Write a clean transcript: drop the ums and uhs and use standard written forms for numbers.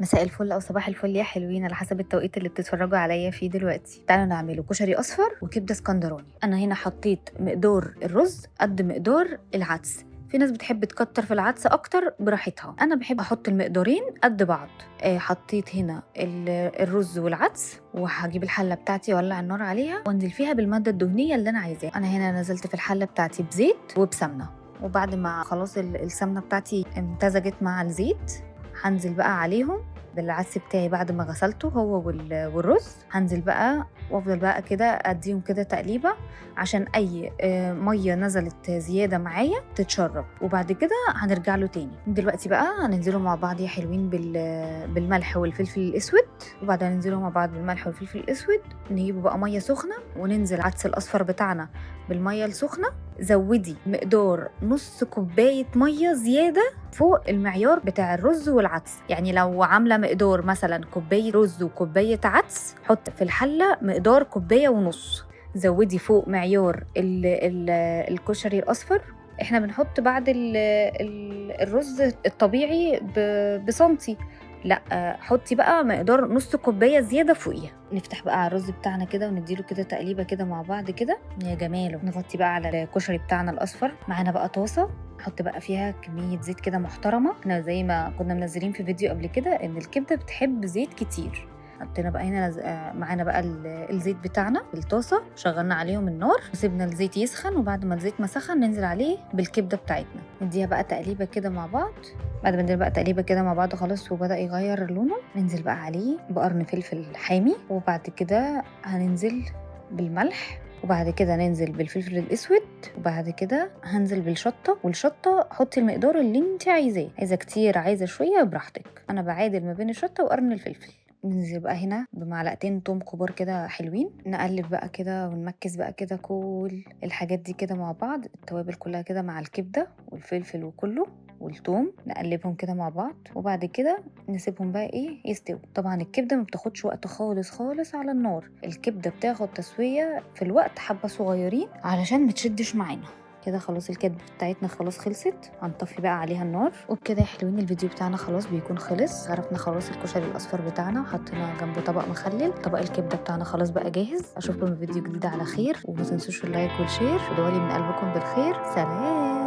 مساء الفل أو صباح الفل يا حلوين على حسب التوقيت اللي بتتفرجوا عليا فيه دلوقتي. تعالوا نعمله كشري أصفر وكبدة اسكندراني. أنا هنا حطيت مقدار الرز قد مقدار العدس. في ناس بتحب تكتر في العدس أكتر براحتها، أنا بحب أحط المقدارين قد بعض. حطيت هنا الرز والعدس، وهجيب الحلة بتاعتي أولع النار عليها وأنزل فيها بالمادة الدهنية اللي أنا عايزاها. أنا هنا نزلت في الحلة بتاعتي بزيت وبسمنة، وبعد ما خلاص السمنة بتاعتي امتزجت مع الزيت هنزل بقى عليهم بالعدس بتاعي بعد ما غسلته هو والرز. هنزل بقى وافضل بقى كده اديهم كده تقليبه عشان اي ميه نزلت زياده معايا تتشرب، وبعد كده هنرجع له تاني. دلوقتي بقى هننزلوا مع بعض يا حلوين بالملح والفلفل الاسود، وبعد ننزلوا مع بعض بالملح والفلفل الاسود نجيبوا بقى ميه سخنه وننزل العدس الاصفر بتاعنا بالميه السخنه. زودي مقدار نص كوبايه ميه زياده فوق المعيار بتاع الرز والعدس. يعني لو عامله مقدار مثلا كوبايه رز وكوبايه عدس، حط في الحله مقدار كوبايه ونص. زودي فوق معيار ال الكشري الاصفر. احنا بنحط بعد الرز الطبيعي بسنتي، لا حطي بقى مقدار نص كوبايه زياده فوقيها. نفتح بقى على الرز بتاعنا كده ونديله كده تقليبه كده مع بعض كده يا جماله. نغطي بقى على الكشري بتاعنا الاصفر. معانا بقى طاسه نحط بقى فيها كميه زيت كده محترمه. احنا زي ما كنا منزلين في فيديو قبل كده ان الكبده بتحب زيت كتير. حطينا بقى هنا معانا بقى الزيت بتاعنا في الطاسه، شغلنا عليهم النار وسيبنا الزيت يسخن، وبعد ما الزيت ما سخن ننزل عليه بالكبده بتاعتنا نديها بقى تقليبه كده مع بعض. بعد ما ندير بقى تقليبه كده مع بعض خلاص وبدا يغير لونه، ننزل بقى عليه بقرن فلفل حامي، وبعد كده هننزل بالملح، وبعد كده ننزل بالفلفل الاسود، وبعد كده هنزل بالشطه. والشطه حطي المقدار اللي انت عايزاه، عايزه كتير عايزه شويه براحتك. انا بعادل ما بين الشطه وقرن الفلفل. ننزل بقى هنا بمعلقتين توم كبار كده حلوين، نقلب بقى كده ونمكس بقى كده كل الحاجات دي كده مع بعض، التوابل كلها كده مع الكبده والفلفل وكله والثوم، نقلبهم كده مع بعض، وبعد كده نسيبهم بقى يستووا. طبعا الكبده ما بتاخدش وقت خالص خالص على النار، الكبده بتاخد تسويه في الوقت حبه صغيرين علشان ما تشدش معانا. كده خلاص الكبده بتاعتنا خلاص خلصت، هنطفي بقى عليها النار. وبكده يا حلوين الفيديو بتاعنا خلاص بيكون خلص. عرفنا خلاص الكشري الاصفر بتاعنا، حطينا جنبه طبق مخلل، طبق الكبده بتاعنا خلاص بقى جاهز. اشوفكم في فيديو جديد على خير، وما تنسوش اللايك والشير، ودعوا لي من قلبكم بالخير. سلام.